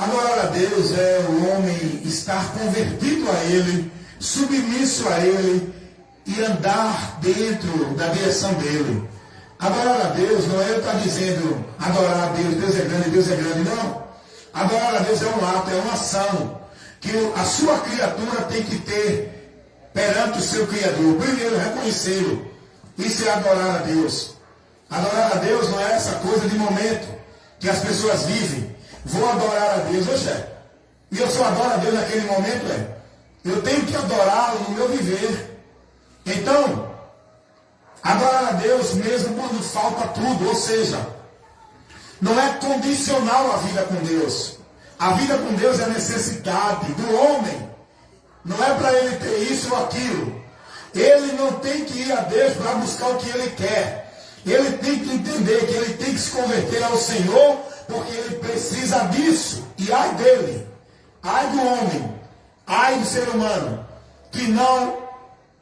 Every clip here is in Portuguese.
Adorar a Deus é o homem estar convertido a Ele, submisso a Ele e andar dentro da direção dEle. Adorar a Deus não é eu estar dizendo adorar a Deus, Deus é grande, não. Adorar a Deus é um ato, é uma ação que a sua criatura tem que ter perante o seu Criador. Primeiro, reconhecê-lo. Isso é adorar a Deus. Adorar a Deus não é essa coisa de momento que as pessoas vivem. Vou adorar a Deus, oxe, e eu só adoro a Deus naquele momento, eu tenho que adorá-lo no meu viver. Então, adorar a Deus mesmo quando falta tudo, ou seja, não é condicional a vida com Deus. A vida com Deus é necessidade do homem. Não é para ele ter isso ou aquilo. Ele não tem que ir a Deus para buscar o que ele quer. Ele tem que entender que ele tem que se converter ao Senhor, porque ele precisa disso. E ai dele, ai do homem, ai do ser humano, que não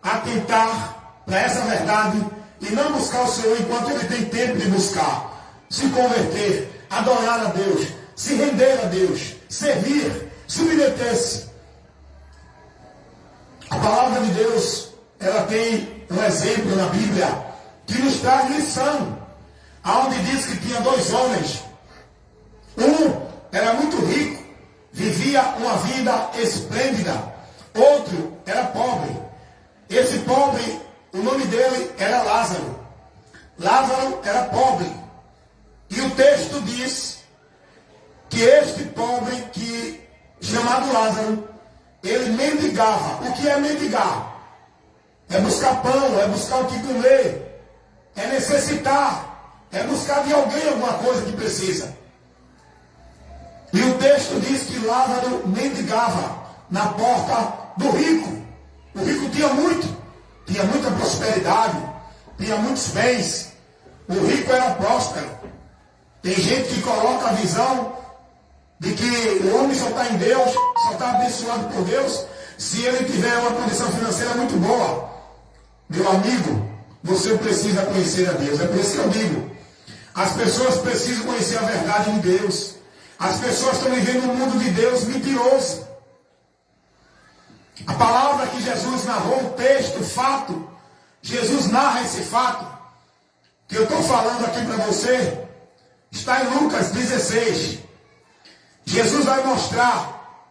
atentar para essa verdade e não buscar o Senhor enquanto ele tem tempo de buscar. Se converter, adorar a Deus, se render a Deus, servir, submeter-se. A palavra de Deus, ela tem um exemplo na Bíblia que nos traz lição, aonde diz que tinha dois homens. Um era muito rico, vivia uma vida esplêndida. Outro era pobre. Esse pobre, o nome dele era Lázaro. Lázaro era pobre. E o texto diz que este pobre, chamado Lázaro, ele mendigava. O que é mendigar? É buscar pão, é buscar o que comer, é necessitar, é buscar de alguém alguma coisa que precisa. E o texto diz que Lázaro mendigava na porta do rico. O rico tinha muita prosperidade, tinha muitos bens. O rico era próspero. Tem gente que coloca a visão de que o homem só está em Deus, só está abençoado por Deus, se ele tiver uma condição financeira muito boa. Meu amigo, você precisa conhecer a Deus. É por isso que eu digo, as pessoas precisam conhecer a verdade de Deus. As pessoas estão vivendo um mundo de Deus mentiroso. A palavra que Jesus narrou, o texto, o fato, Jesus narra esse fato, que eu estou falando aqui para você, está em Lucas 16. Jesus vai mostrar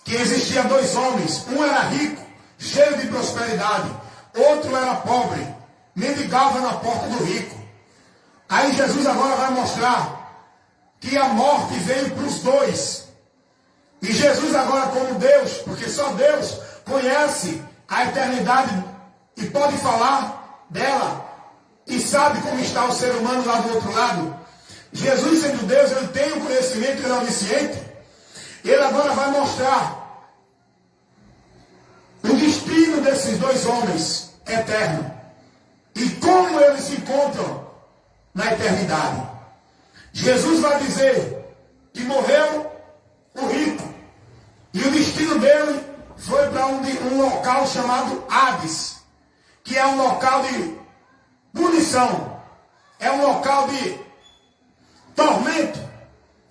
que existia dois homens. Um era rico, cheio de prosperidade. Outro era pobre, mendigava na porta do rico. Aí Jesus agora vai mostrar que a morte veio para os dois. E Jesus agora, como Deus, porque só Deus conhece a eternidade e pode falar dela, e sabe como está o ser humano lá do outro lado. Jesus, sendo Deus, ele tem o conhecimento, ele é onisciente. Ele agora vai mostrar o destino desses dois homens eterno e como eles se encontram na eternidade. Jesus vai dizer que morreu o rico e o destino dele foi para um local chamado Hades, que é um local de punição, é um local de tormento,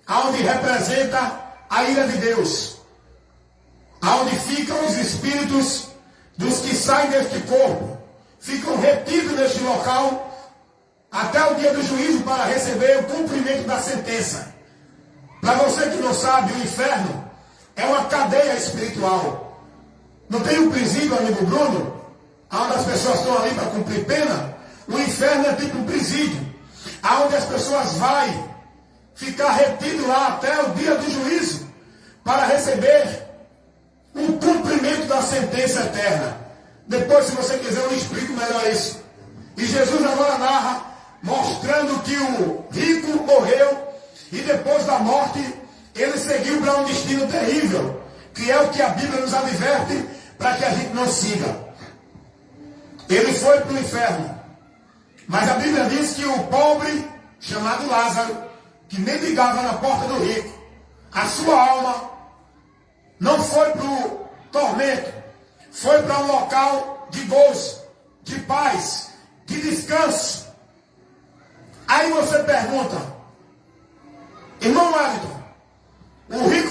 aonde representa a ira de Deus, aonde ficam os espíritos dos que saem deste corpo, ficam retidos neste local até o dia do juízo para receber o cumprimento da sentença. Para você que não sabe, o inferno é uma cadeia espiritual. Não tem um presídio, amigo Bruno, onde as pessoas estão ali para cumprir pena? O inferno é tipo um presídio, aonde as pessoas vão ficar retido lá até o dia do juízo para receber o cumprimento da sentença eterna. Depois, se você quiser, eu explico melhor isso. E Jesus agora narra, mostrando que o rico morreu e depois da morte ele seguiu para um destino terrível, que é o que a Bíblia nos adverte para que a gente não siga. Ele foi para o inferno, mas a Bíblia diz que o pobre, chamado Lázaro, que mendigava na porta do rico, a sua alma não foi para o tormento, foi para um local de gozo, de paz, de descanso. Aí você pergunta, irmão Wellington, o rico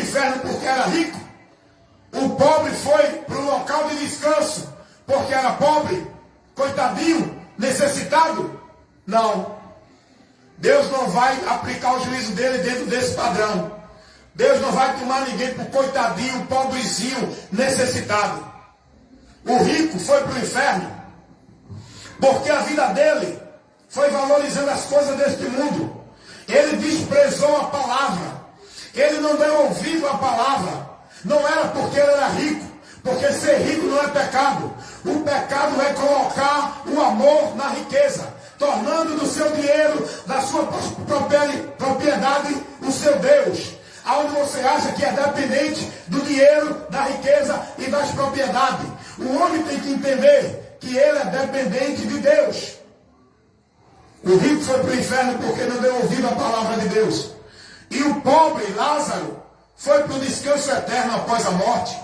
inferno porque era rico? O pobre foi para o local de descanso porque era pobre? Coitadinho, necessitado? Não. Deus não vai aplicar o juízo dele dentro desse padrão. Deus não vai tomar ninguém por coitadinho, pobrezinho, necessitado. O rico foi para o inferno porque a vida dele foi valorizando as coisas deste mundo. Ele desprezou a palavra. Ele não deu ouvido à palavra. Não era porque ele era rico, porque ser rico não é pecado. O pecado é colocar o amor na riqueza, tornando do seu dinheiro, da sua propriedade, o seu Deus. Aonde você acha que é dependente do dinheiro, da riqueza e das propriedades. O homem tem que entender que ele é dependente de Deus. O rico foi para o inferno porque não deu ouvido à palavra de Deus. E o pobre, Lázaro, foi para o descanso eterno após a morte.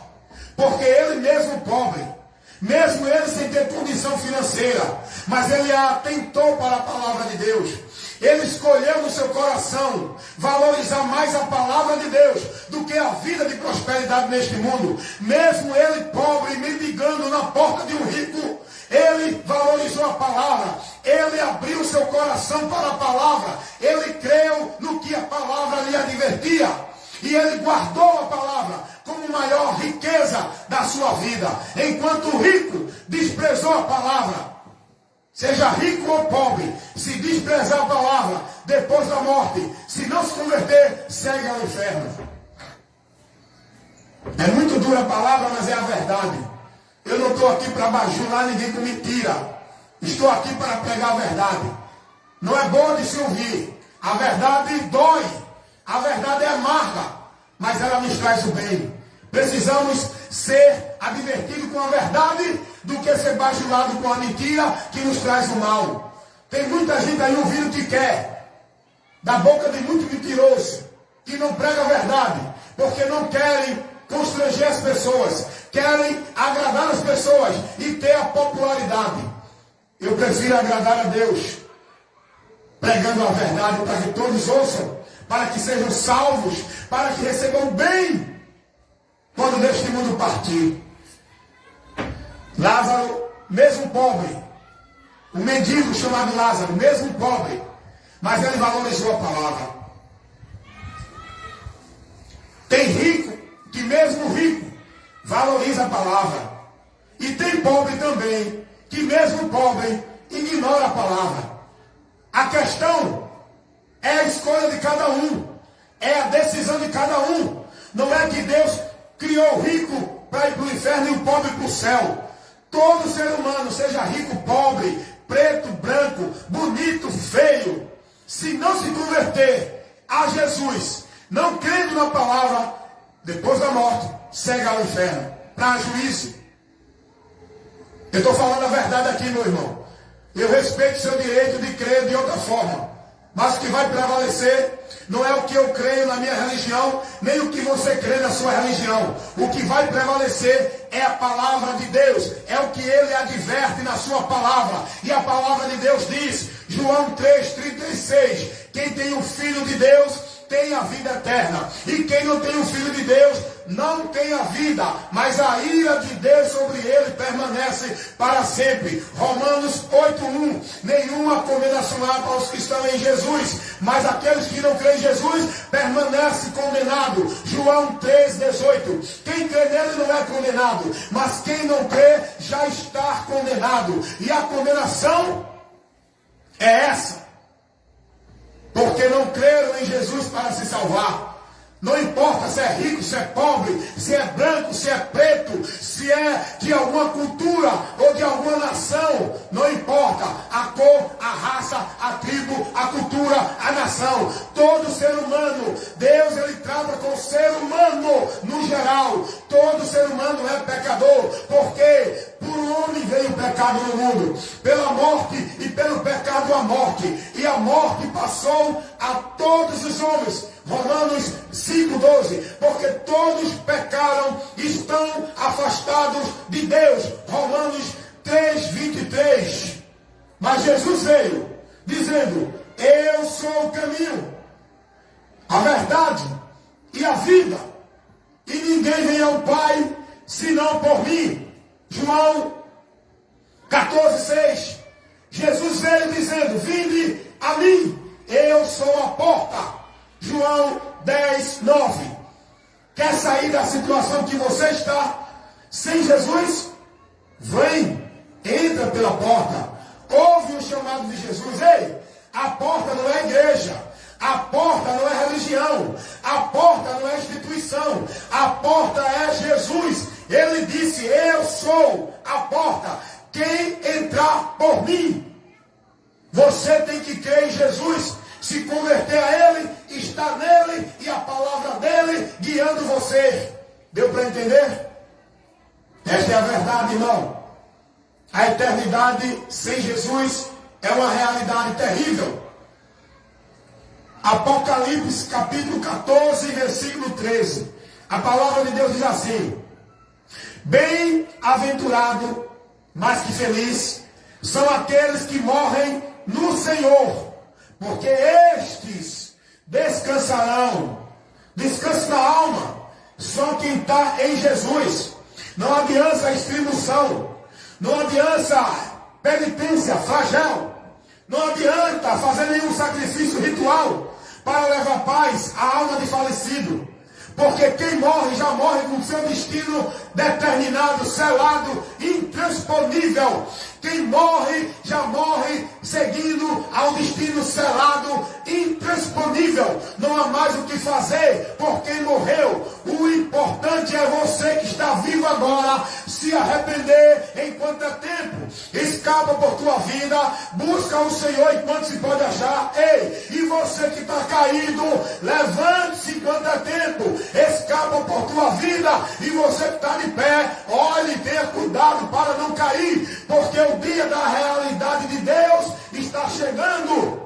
Porque ele mesmo pobre, mesmo ele sem ter condição financeira, mas ele atentou para a palavra de Deus. Ele escolheu no seu coração valorizar mais a palavra de Deus do que a vida de prosperidade neste mundo. Mesmo ele pobre, mendigando na porta de um rico, ele valorizou a palavra. Ele abriu seu coração para a palavra. Ele creu no que a palavra lhe advertia. E ele guardou a palavra como maior riqueza da sua vida. Enquanto o rico desprezou a palavra. Seja rico ou pobre, se desprezar a palavra depois da morte, se não se converter, segue ao inferno. É muito dura a palavra, mas é a verdade. Eu não estou aqui para bajular ninguém com mentira. Estou aqui para pregar a verdade. Não é boa de se ouvir. A verdade dói. A verdade é amarga, mas ela nos traz o bem. Precisamos ser advertidos com a verdade do que ser bajulado com a mentira que nos traz o mal. Tem muita gente aí ouvindo o que quer, da boca de muito mentiroso, que não prega a verdade, porque não querem constranger as pessoas, querem agradar as pessoas e ter a popularidade. Eu prefiro agradar a Deus, pregando a verdade para que todos ouçam, para que sejam salvos, para que recebam bem quando deste mundo partir. Lázaro, mesmo pobre, o mendigo chamado Lázaro, mesmo pobre, mas ele valorizou a palavra. Tem rico que mesmo rico valoriza a palavra. E tem pobre também, que mesmo pobre ignora a palavra. A questão é a escolha de cada um, é a decisão de cada um. Não é que Deus criou o rico para ir para o inferno e o pobre para o céu. Todo ser humano, seja rico, pobre, preto, branco, bonito, feio, se não se converter a Jesus, não crendo na palavra, depois da morte, segue ao inferno, para juízo. Eu estou falando a verdade aqui, meu irmão. Eu respeito seu direito de crer de outra forma, mas o que vai prevalecer não é o que eu creio na minha religião, nem o que você crê na sua religião. O que vai prevalecer é a palavra de Deus, é o que ele adverte na sua palavra. E a palavra de Deus diz, João 3,36, quem tem o Filho de Deus tem a vida eterna, e quem não tem o Filho de Deus não tem a vida, mas a ira de Deus sobre ele permanece para sempre. Romanos 8:1, nenhuma condenação há para os que estão em Jesus, mas aqueles que não creem em Jesus permanecem condenados. João 3,18, quem crê nele não é condenado, mas quem não crê já está condenado. E a condenação é essa, porque não creram em Jesus para se salvar. Não importa se é rico, se é pobre, se é branco, se é preto, se é de alguma cultura ou de alguma nação. Não importa a cor, a raça, a tribo, a cultura, a nação. Todo ser humano, Deus ele trata com o ser humano no geral. Todo ser humano é pecador, porque por um homem veio o pecado no mundo, pela morte e pelo pecado a morte. E a morte passou a todos os homens. Romanos 5,12, porque todos pecaram e estão afastados de Deus. Romanos 3,23. Mas Jesus veio dizendo, eu sou o caminho, a verdade e a vida. ninguém vem ao Pai, senão por mim. João 14,6. Jesus veio dizendo, vinde a mim, eu sou a porta. João 10,9. Quer sair da situação que você está sem Jesus? Vem, entra pela porta. Ouve o chamado de Jesus. Ei, a porta não é igreja. A porta não é religião. A porta não é instituição. A porta é Jesus. Ele disse, eu sou a porta. Quem entrar por mim. Você tem que crer em Jesus, se converter a Ele, estar nele e a palavra dele guiando você. Deu para entender? Esta é a verdade, irmão. A eternidade sem Jesus é uma realidade terrível. Apocalipse capítulo 14, versículo 13. A palavra de Deus diz assim: bem-aventurado, mais que feliz, são aqueles que morrem no Senhor, porque estes descansarão. Descanso na alma. Só quem está em Jesus. Não adianta extremoção. Não adianta penitência, flagelo. Não adianta fazer nenhum sacrifício ritual para levar paz à alma de falecido. Porque quem morre já morre com seu destino determinado, selado, intransponível. Quem morre já morre seguindo a um destino selado, intransponível. Não há mais o que fazer por quem morreu. O importante é você que está vivo agora se arrepender enquanto é tempo. Escapa por tua vida, busca o Senhor enquanto se pode achar. Ei, e você que está caído, levante-se enquanto é tempo. Escapa por tua vida. E você que está de pé, olhe e tenha cuidado para não cair, porque o dia da realidade de Deus está chegando.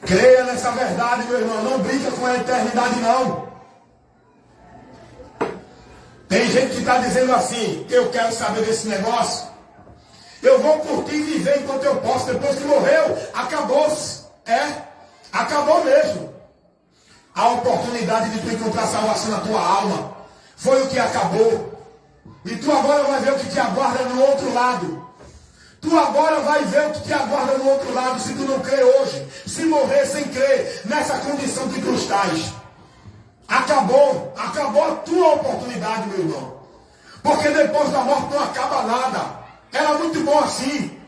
Creia nessa verdade, meu irmão. Não brinca com a eternidade, não. Tem gente que está dizendo assim: eu quero saber desse negócio, eu vou curtir e viver enquanto eu posso. Depois que morreu, acabou-se. Acabou mesmo. A oportunidade de tu encontrar salvação na tua alma foi o que acabou. E tu agora vai ver o que te aguarda no outro lado. Tu agora vai ver o que te aguarda no outro lado se tu não crê hoje. Se morrer sem crer nessa condição que tu estás. Acabou a tua oportunidade, meu irmão. Porque depois da morte não acaba nada. Era muito bom assim.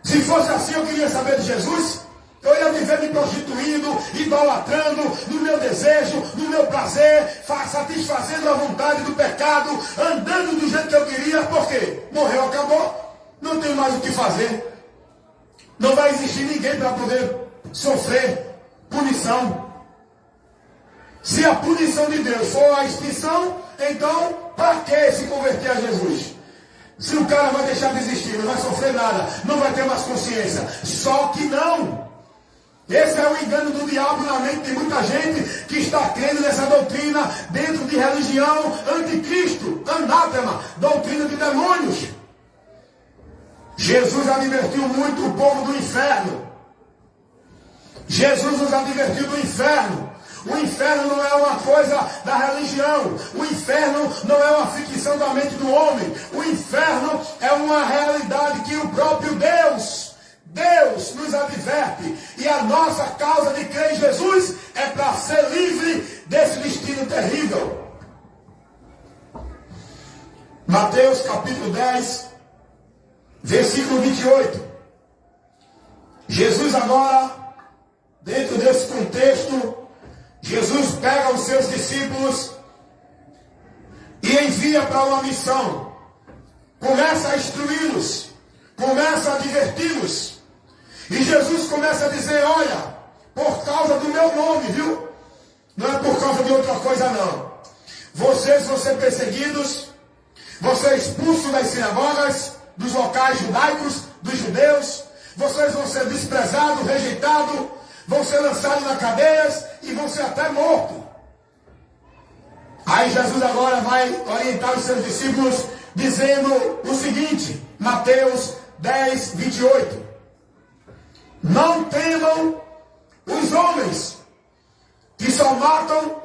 Se fosse assim, eu queria saber de Jesus. Eu ia viver me prostituindo, idolatrando, no meu desejo, no meu prazer, satisfazendo a vontade do pecado, andando do jeito que eu queria. Por quê? Morreu, acabou. Não tem mais o que fazer. Não vai existir ninguém para poder sofrer punição. Se a punição de Deus for a extinção, então para que se converter a Jesus? Se o cara vai deixar de existir, não vai sofrer nada, não vai ter mais consciência. Só que não. Esse é o engano do diabo na mente de muita gente que está crendo nessa doutrina dentro de religião anticristo, anátema, doutrina de demônios. Jesus advertiu muito o povo do inferno. Jesus nos advertiu do inferno. O inferno não é uma coisa da religião. O inferno não é uma ficção da mente do homem. O inferno é uma realidade que o próprio Deus nos adverte. E a nossa causa de crer em Jesus é para ser livre desse destino terrível. Mateus capítulo 10, versículo 28. Jesus agora, dentro desse contexto, Jesus pega os seus discípulos e envia para uma missão. Começa a instruí-los, começa a diverti-los. E Jesus começa a dizer: olha, por causa do meu nome, viu? Não é por causa de outra coisa, não. Vocês vão ser perseguidos, vão ser expulsos das sinagogas, dos locais judaicos, dos judeus. Vocês vão ser desprezados, rejeitados, vão ser lançados nas cadeias e vão ser até mortos. Aí Jesus agora vai orientar os seus discípulos dizendo o seguinte, Mateus 10, 28. Não temam os homens que só matam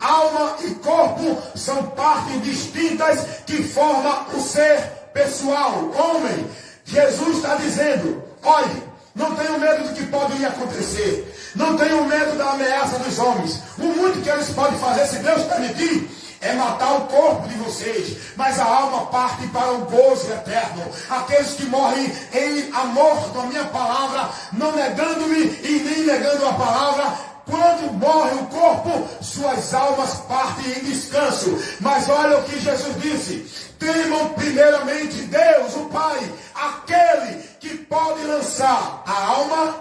alma e corpo são partes distintas que formam o ser pessoal, homem. Jesus está dizendo, olhe, não tenho medo do que pode lhe acontecer. Não tenho medo da ameaça dos homens. O muito que eles podem fazer, se Deus permitir, é matar o corpo de vocês, mas a alma parte para o gozo eterno. Aqueles que morrem em amor com a minha palavra, não negando-me e nem negando a palavra, quando morre o corpo, suas almas partem em descanso. Mas olha o que Jesus disse: temam primeiramente Deus, o Pai, aquele que pode lançar a alma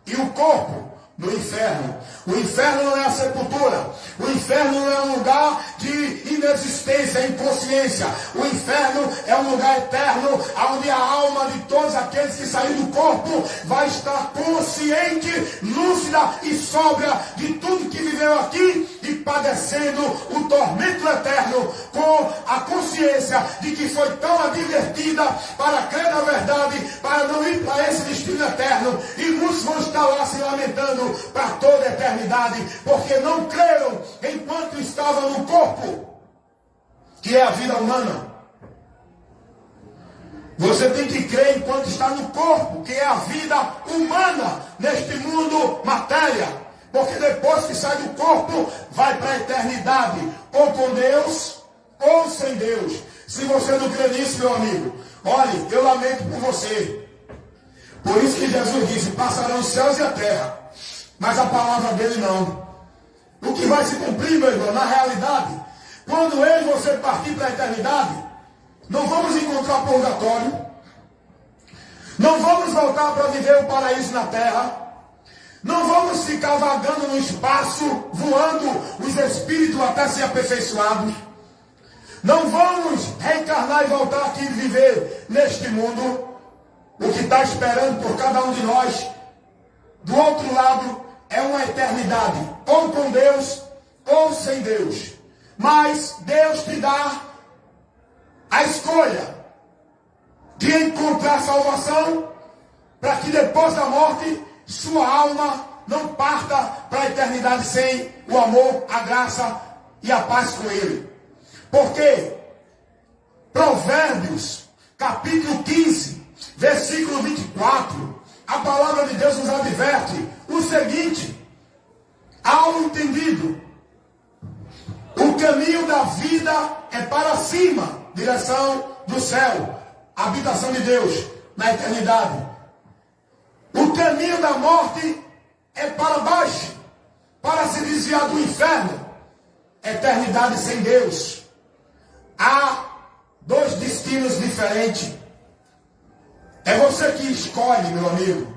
e o corpo no inferno. O inferno não é a sepultura. O inferno não é um lugar de inexistência, inconsciência. O inferno é um lugar eterno, onde a alma de todos aqueles que saírem do corpo vai estar consciente, lúcida e sóbria de tudo que viveu aqui e padecendo o tormento eterno, com a consciência de que foi tão advertida para crer na verdade, para não ir para esse destino eterno. E muitos vão estar lá se lamentando para toda a eternidade, porque não creram enquanto estavam no corpo, que é a vida humana. Você tem que crer enquanto está no corpo, que é a vida humana neste mundo matéria, porque depois que sai do corpo, vai para a eternidade, ou com Deus, ou sem Deus. Se você não crê nisso, meu amigo, olhe, eu lamento por você. Por isso que Jesus disse, passarão os céus e a terra, mas a palavra dele não. O que vai se cumprir, meu irmão, na realidade, quando eu e você partir para a eternidade, não vamos encontrar purgatório, não vamos voltar para viver o paraíso na terra, não vamos ficar vagando no espaço, voando os espíritos até ser aperfeiçoados, não vamos reencarnar e voltar aqui e viver neste mundo. O que está esperando por cada um de nós, do outro lado, é uma eternidade, ou com Deus, ou sem Deus. Mas Deus te dá a escolha de encontrar salvação, para que depois da morte, sua alma não parta para a eternidade sem o amor, a graça e a paz com Ele. Porque Provérbios, capítulo 15, versículo 24, a palavra de Deus nos adverte o seguinte: ao entendido, o caminho da vida é para cima, direção do céu, habitação de Deus na eternidade. O caminho da morte é para baixo, para se desviar do inferno, eternidade sem Deus. Há dois destinos diferentes. É você que escolhe, meu amigo.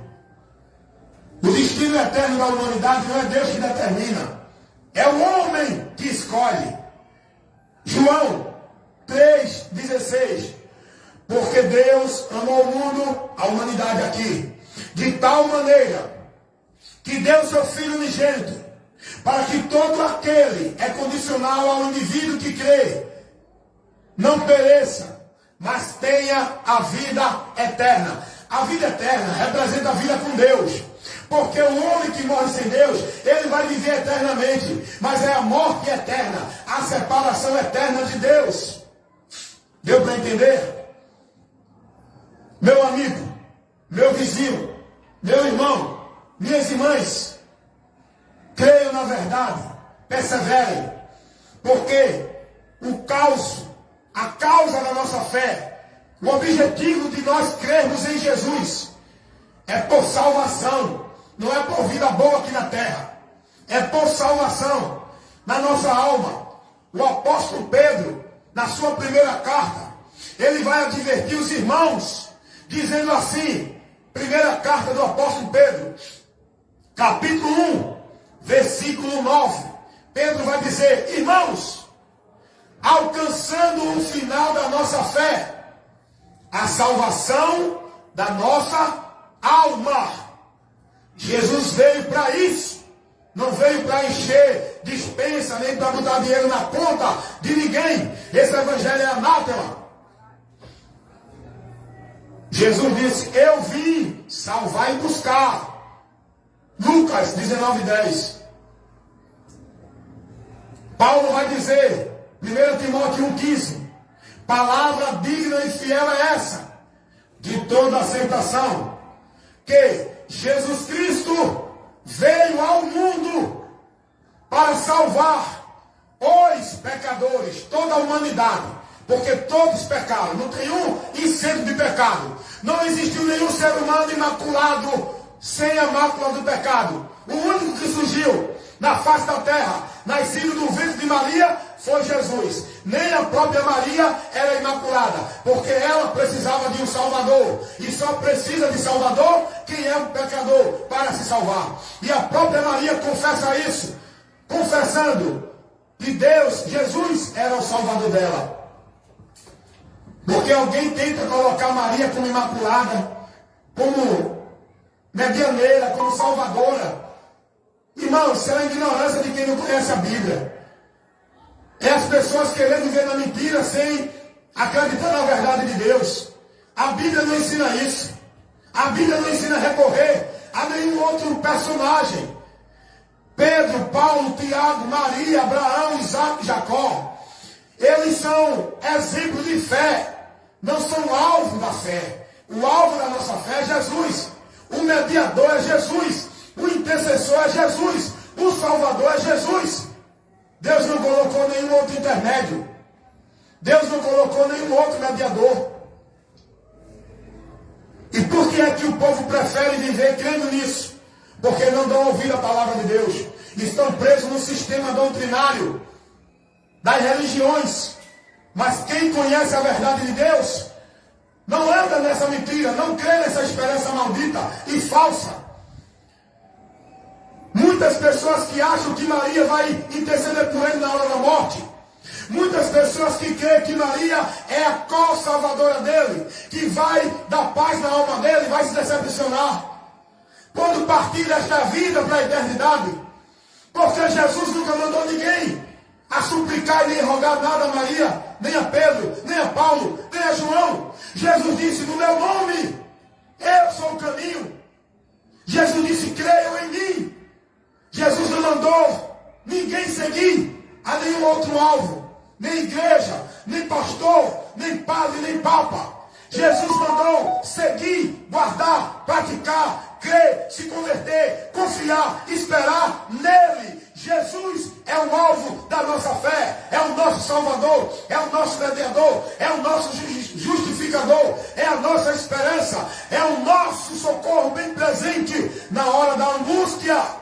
O destino eterno da humanidade não é Deus que determina. É o homem que escolhe. João 3,16. Porque Deus amou o mundo, a humanidade aqui, de tal maneira que deu seu Filho unigênito, para que todo aquele, é condicional ao indivíduo que crê, não pereça, mas tenha a vida eterna. A vida eterna representa a vida com Deus. Porque o homem que morre sem Deus, ele vai viver eternamente. Mas é a morte eterna, a separação eterna de Deus. Deu para entender? Meu amigo, meu vizinho, meu irmão, minhas irmãs, creiam na verdade, perseverem. Porque o caos, a causa da nossa fé, o objetivo de nós crermos em Jesus é por salvação, não é por vida boa aqui na terra, é por salvação na nossa alma. O apóstolo Pedro, na sua primeira carta, ele vai advertir os irmãos, dizendo assim, primeira carta do apóstolo Pedro, capítulo 1, versículo 9, Pedro vai dizer: irmãos, alcançando o final da nossa fé, a salvação da nossa alma. Jesus veio para isso, não veio para encher dispensa, nem para botar dinheiro na conta de ninguém. Esse evangelho é anátema. Jesus disse: eu vim salvar e buscar. Lucas 19:10. Paulo vai dizer, 1 Timóteo 1,15, palavra digna e fiel é essa, de toda aceitação, que Jesus Cristo veio ao mundo para salvar os pecadores, toda a humanidade, porque todos pecaram, não tem um incêndio de pecado, não existiu nenhum ser humano imaculado sem a mácula do pecado. O único que surgiu na face da terra, nascido do ventre de Maria, foi Jesus. Nem a própria Maria era imaculada, porque ela precisava de um Salvador, e só precisa de Salvador quem é um pecador para se salvar. E a própria Maria confessa isso, confessando que Deus, Jesus, era o Salvador dela. Porque alguém tenta colocar Maria como imaculada, como medianeira, como salvadora. Irmãos, isso é a ignorância de quem não conhece a Bíblia. É as pessoas querendo viver na mentira sem acreditar na verdade de Deus. A Bíblia não ensina isso. A Bíblia não ensina a recorrer a nenhum outro personagem. Pedro, Paulo, Tiago, Maria, Abraão, Isaac, Jacó. Eles são exemplos de fé. Não são alvo da fé. O alvo da nossa fé é Jesus. O mediador é Jesus. O intercessor é Jesus. O salvador é Jesus. Deus não colocou nenhum outro intermédio. Deus não colocou nenhum outro mediador. E por que é que o povo prefere viver crendo nisso? Porque não dão ouvido à palavra de Deus. Estão presos no sistema doutrinário das religiões. Mas quem conhece a verdade de Deus não anda nessa mentira, não crê nessa esperança maldita e falsa. Muitas pessoas que acham que Maria vai interceder por ele na hora da morte. Muitas pessoas que creem que Maria é a co-salvadora dele, que vai dar paz na alma dele, vai se decepcionar quando partir desta vida para a eternidade. Porque Jesus nunca mandou ninguém a suplicar e nem rogar nada a Maria, nem a Pedro, nem a Paulo, nem a João. Jesus disse, no meu nome, eu sou o caminho. Jesus disse, creiam em mim. Jesus não mandou ninguém seguir a nenhum outro alvo, nem igreja, nem pastor, nem padre, nem papa. Jesus mandou seguir, guardar, praticar, crer, se converter, confiar, esperar nele. Jesus é o alvo da nossa fé, é o nosso Salvador, é o nosso mediador, é o nosso justificador, é a nossa esperança, é o nosso socorro bem presente na hora da angústia.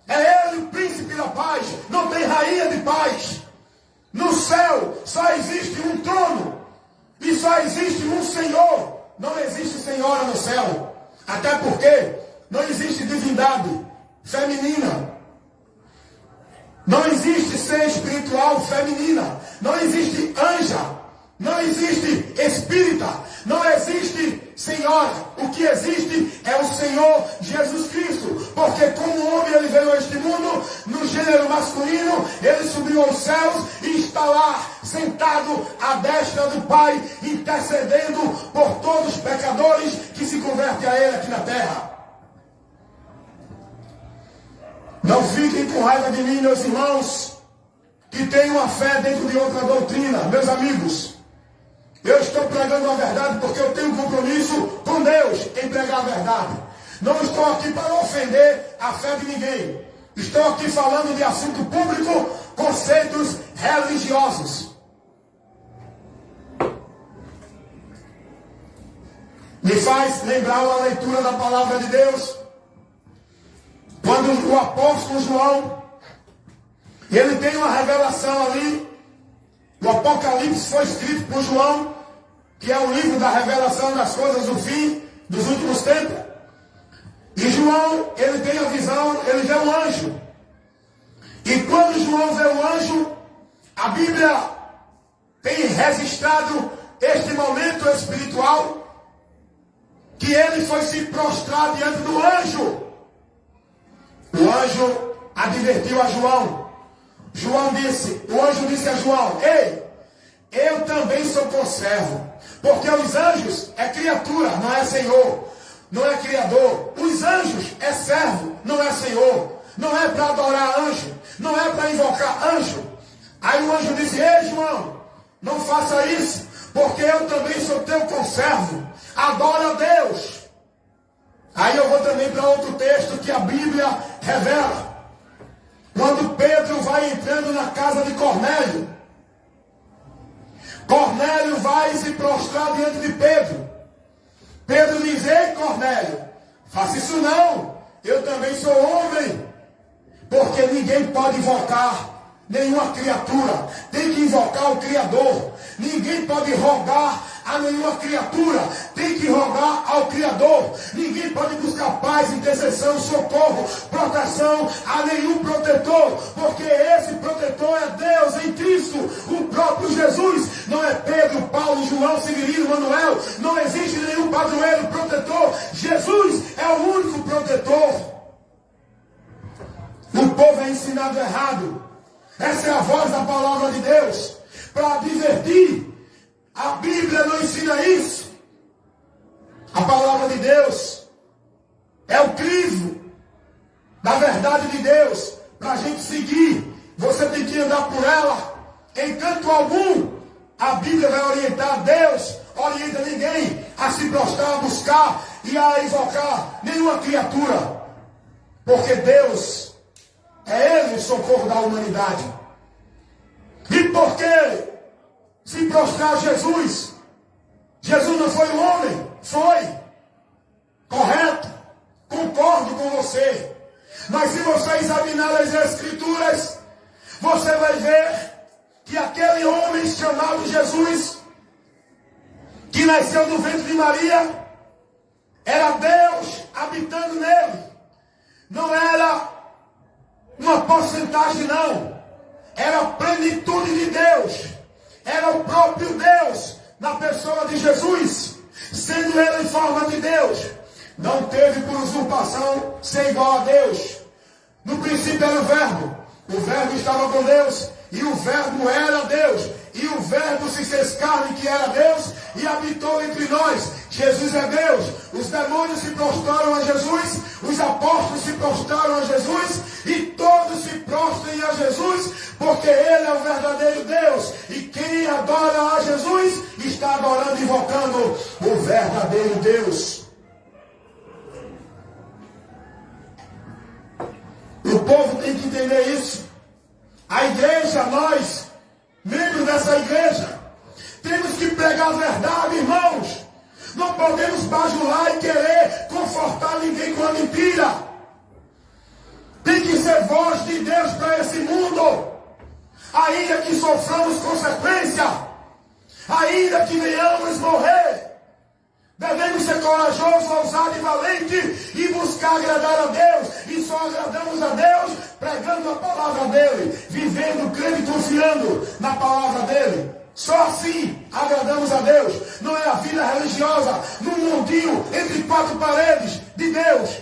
É ele o príncipe da paz, não tem rainha de paz. No céu só existe um trono e só existe um Senhor. Não existe senhora no céu, até porque não existe divindade feminina. Não existe ser espiritual feminina. Não existe anja. Não existe espírita. Não existe senhora. O que existe é o Senhor Jesus Cristo. Porque como homem ele veio a este mundo, no gênero masculino, ele subiu aos céus e está lá, sentado à destra do Pai, intercedendo por todos os pecadores que se convertem a ele aqui na terra. Não fiquem com raiva de mim, meus irmãos, que têm uma fé dentro de outra doutrina. Meus amigos, eu estou pregando a verdade porque eu tenho compromisso com Deus em pregar a verdade. Não estou aqui para ofender a fé de ninguém. Estou aqui falando de assunto público, conceitos religiosos. Me faz lembrar uma leitura da palavra de Deus. Quando o apóstolo João, ele tem uma revelação ali, o Apocalipse foi escrito por João, que é o livro da revelação das coisas do fim, dos últimos tempos. E João, ele tem a visão, ele vê um anjo. E quando João vê o anjo, a Bíblia tem registrado este momento espiritual, que ele foi se prostrar diante do anjo. O anjo advertiu a João. O anjo disse a João, ei, eu também sou conservo. Porque os anjos é criatura, não é senhor, não é criador. Os anjos é servo, não é senhor. Não é para adorar anjo, não é para invocar anjo. Aí o anjo disse: ei, João, não faça isso, porque eu também sou teu conservo. Adora a Deus. Aí eu vou também para outro texto que a Bíblia revela. Quando Pedro vai entrando na casa de Cornélio, Cornélio vai se prostrar diante de Pedro. Pedro diz: ei, Cornélio, faça isso não, eu também sou homem. Porque ninguém pode invocar nenhuma criatura, tem que invocar o Criador. Ninguém pode rogar a nenhuma criatura, tem que rogar ao Criador. Ninguém pode buscar paz, intercessão, socorro, proteção a nenhum protetor, porque esse protetor é Deus em Cristo, o próprio Jesus. Não é Pedro, Paulo, João, Severino, Manuel. Não existe nenhum padroeiro protetor. Jesus é o único protetor. O povo é ensinado errado. Essa é a voz da palavra de Deus para advertir. A Bíblia não ensina isso. A palavra de Deus é o crivo da verdade de Deus para a gente seguir. Você tem que andar por ela. Em canto algum, a Bíblia vai orientar. Deus orienta ninguém a se prostrar, a buscar e a invocar nenhuma criatura, porque Deus é Ele o socorro da humanidade. E por que se prostrar a Jesus? Jesus não foi um homem? Foi. Correto. Concordo com você. Mas se você examinar as Escrituras, você vai ver que aquele homem chamado Jesus, que nasceu do ventre de Maria, era Deus habitando nele. Não era uma porcentagem, não. Era a plenitude de Deus. Era o próprio Deus na pessoa de Jesus, sendo ele em forma de Deus. Não teve por usurpação ser igual a Deus. No princípio era o Verbo estava com Deus, e o Verbo era Deus, e o Verbo se fez carne, que era Deus, e habitou entre nós. Jesus é Deus. Os demônios se prostraram a Jesus, os apóstolos se prostraram a Jesus, e todos se prostrem a Jesus, porque Ele é o verdadeiro Deus. E quem adora a Jesus está adorando e invocando o verdadeiro Deus. O povo tem que entender isso. A igreja, nós, membros dessa igreja, temos que pregar a verdade, irmãos. Não podemos bajular e querer confortar ninguém com a mentira. Tem que ser voz de Deus para esse mundo. Ainda que soframos consequência, ainda que venhamos morrer, devemos ser corajosos, ousados e valentes e buscar agradar a Deus. E só agradamos a Deus pregando a palavra dele, vivendo, crendo e confiando na palavra dele. Só assim agradamos a Deus. Não é a vida religiosa num mundinho entre quatro paredes de Deus.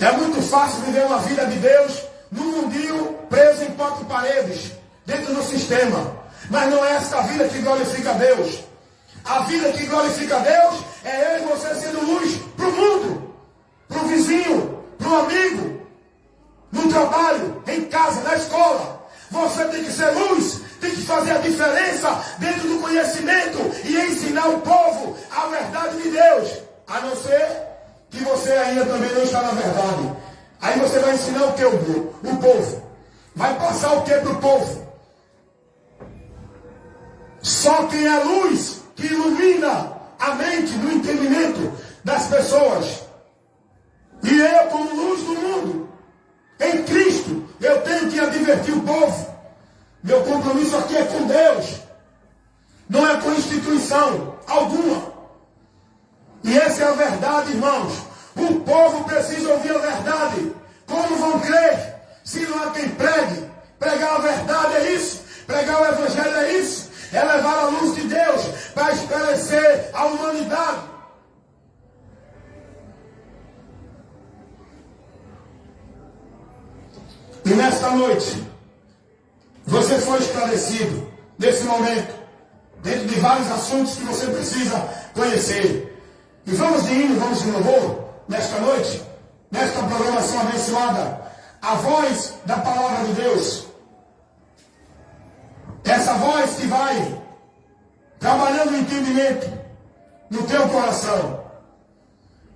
É muito fácil viver uma vida de Deus num mundinho preso em quatro paredes, dentro do sistema. Mas não é essa vida que glorifica a Deus. A vida que glorifica a Deus é eu e você sendo luz para o mundo, para o vizinho, para o amigo, no trabalho, em casa, na escola. Você tem que ser luz, tem que fazer a diferença dentro do conhecimento e ensinar o povo a verdade de Deus. A não ser que você ainda também não está na verdade. Aí você vai ensinar o que? O povo. Vai passar o que para o povo? Só quem é luz que ilumina a mente no entendimento das pessoas. E eu, como luz do mundo, em Cristo, eu tenho que advertir o povo. Meu compromisso aqui é com Deus, não é com instituição alguma. E essa é a verdade, irmãos. O povo precisa ouvir a verdade. Como vão crer se não há quem pregue? Pregar a verdade é isso. Pregar o evangelho é isso. É levar a luz de Deus para esclarecer a humanidade. E nesta noite, você foi esclarecido nesse momento, dentro de vários assuntos que você precisa conhecer. E vamos de hino, vamos de louvor, nesta noite, nesta programação abençoada, a voz da palavra de Deus. Essa voz que vai trabalhando o entendimento no teu coração.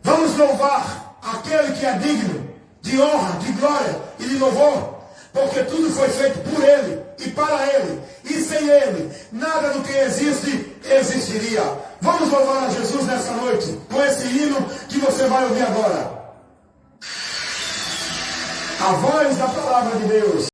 Vamos louvar aquele que é digno de honra, de glória e de louvor, porque tudo foi feito por Ele e para Ele, e sem Ele nada do que existe existiria. Vamos louvar a Jesus nessa noite com esse hino que você vai ouvir agora. A voz da palavra de Deus.